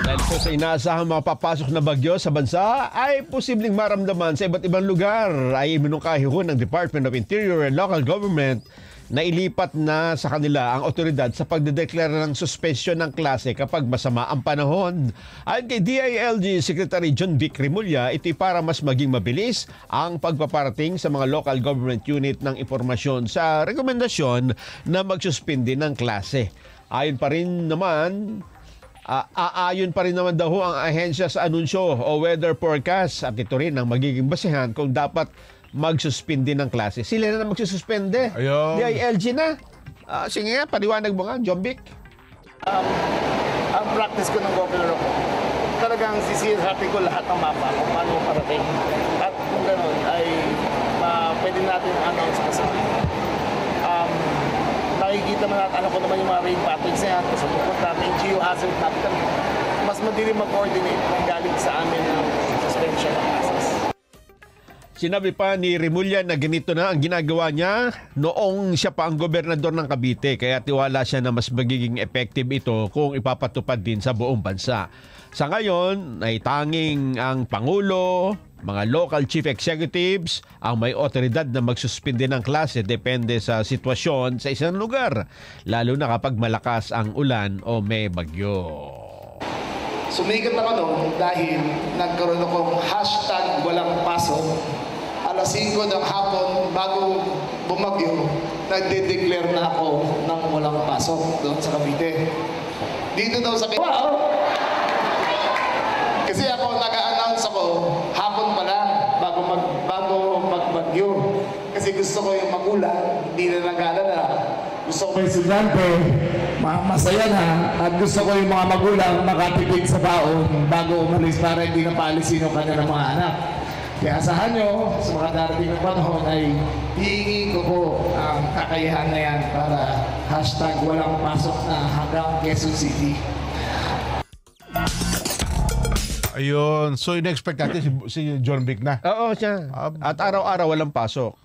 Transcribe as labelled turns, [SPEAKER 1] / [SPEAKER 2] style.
[SPEAKER 1] Dahil po sa inaasahang mga papasok na bagyo sa bansa ay posibleng maramdaman sa iba't ibang lugar ay iminungkahi ho ng Department of Interior and Local Government na ilipat na sa kanila ang otoridad sa pagdedeklara ng suspensyon ng klase kapag masama ang panahon. Ayon kay DILG Secretary John Vic Remulla, ito'y para mas maging mabilis ang pagpaparating sa mga local government unit ng impormasyon sa rekomendasyon na magsuspindi ng klase. Ayon pa rin naman daw ang ahensya sa anunsyo o weather forecast at ito rin ang magiging basehan kung dapat magsuspindi ng klase. Sila na magsususpende. DILG na. Sige nga, paliwanag mo nga, John Vic.
[SPEAKER 2] Ang practice ko ng governor ko, talagang sisirhati ko lahat ng mapa kung paano parating. At kung gano'n ay pwede natin announce kasama. Nakikita mo natin, ko naman yung mga rain patterns na yan. Kasi bukod natin, geohazard natin. Mas madilim mag-coordinate ng galing sa amin ng suspension ng classes.
[SPEAKER 1] Sinabi pa ni Remulla na ganito na ang ginagawa niya noong siya pa ang gobernador ng Cavite. Kaya tiwala siya na mas magiging effective ito kung ipapatupad din sa buong bansa. Sa ngayon ay tanging ang Pangulo, mga local chief executives ang may otoridad na magsuspindi ng klase depende sa sitwasyon sa isang lugar, lalo na kapag malakas ang ulan o may bagyo.
[SPEAKER 2] Sumigat ako noon dahil nagkaroon akong hashtag walang pasok. Alas 5 ng hapon bago bumagyo, nagde-declare na ako ng walang pasok doon sa Cavite. Dito daw sa kasi ako nag-a-announce ako hapon pa lang bago magbagyo. Kasi gusto ko yung magulang, hindi na nag-aalala. Gusto ko yung estudyante, masaya na. At gusto ko yung mga magulang makatipid sa baon bago umalis para hindi na paalisin yung kanilang mga anak. Kaya asahan nyo, sa mga darating ng panahon ay hihingi ko po ang kakayahan na yan para hashtag walang pasok na hanggang Quezon City.
[SPEAKER 3] Ayun. So, in-expect natin si John Vic na.
[SPEAKER 1] Oo, siya. At araw-araw walang pasok.